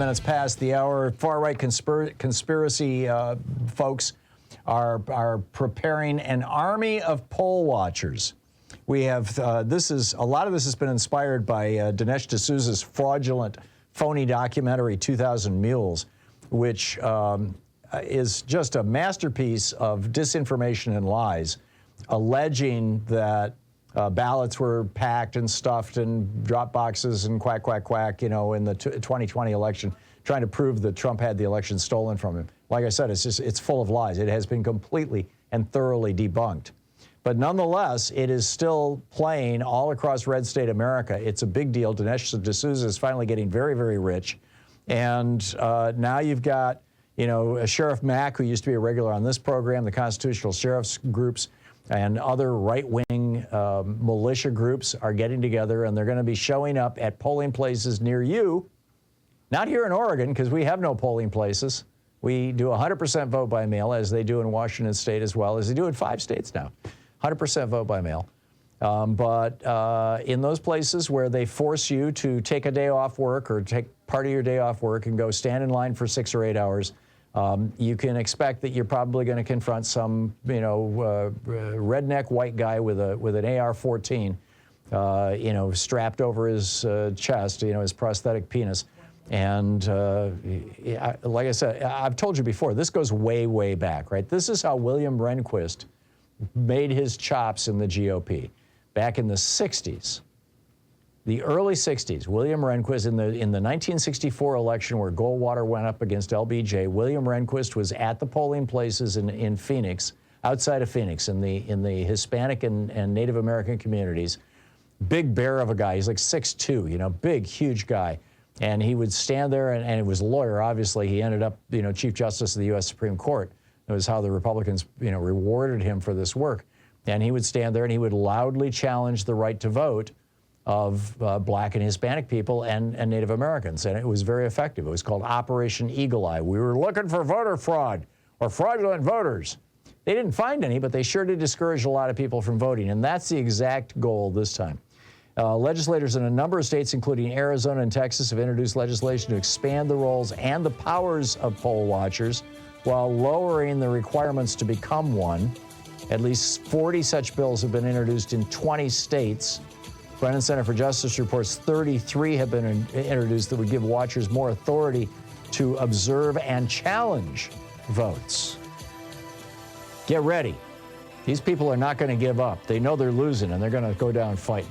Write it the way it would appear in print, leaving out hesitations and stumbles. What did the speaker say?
Minutes past the hour, far-right conspiracy folks are preparing an army of poll watchers. We have a lot of this has been inspired by Dinesh D'Souza's fraudulent, phony documentary 2,000 Mules, which is just a masterpiece of disinformation and lies, alleging that ballots were packed and stuffed in drop boxes and quack, quack, quack, in the 2020 election, trying to prove that Trump had the election stolen from him. Like I said, it's full of lies. It has been completely and thoroughly debunked. But nonetheless, it is still playing all across red state America. It's a big deal. Dinesh D'Souza is finally getting very, very rich. And now you've got, Sheriff Mack, who used to be a regular on this program, the constitutional sheriffs groups, and other right-wing militia groups are getting together, and they're going to be showing up at polling places near you. Not here in Oregon, because we have no polling places. We do 100% vote by mail, as they do in Washington State as well, as they do in 5 states now. 100% vote by mail. But in those places where they force you to take a day off work or take part of your day off work and go stand in line for 6 or 8 hours, you can expect that you're probably going to confront some, redneck white guy with an AR-14, strapped over his chest, his prosthetic penis. And like I said, I've told you before, this goes way, way back, right? This is how William Rehnquist made his chops in the GOP. Back in the 60s, the early 60s, William Rehnquist, in the 1964 election where Goldwater went up against LBJ, William Rehnquist was at the polling places in Phoenix, outside of Phoenix, in the Hispanic and Native American communities. Big bear of a guy. He's like 6'2", big, huge guy. And he would stand there, and it was a lawyer, obviously. He ended up, Chief Justice of the U.S. Supreme Court. It was how the Republicans, rewarded him for this work. And he would stand there and he would loudly challenge the right to vote of black and Hispanic people and Native Americans. And it was very effective. It was called Operation Eagle Eye. We were looking for voter fraud or fraudulent voters. They didn't find any, but they sure did discourage a lot of people from voting. And that's the exact goal this time. Legislators in a number of states, including Arizona and Texas, have introduced legislation to expand the roles and the powers of poll watchers while lowering the requirements to become one. At least 40 such bills have been introduced in 20 states. Brennan Center for Justice reports 33 have been introduced that would give watchers more authority to observe and challenge votes. Get ready. These people are not going to give up. They know they're losing, and they're going to go down fighting.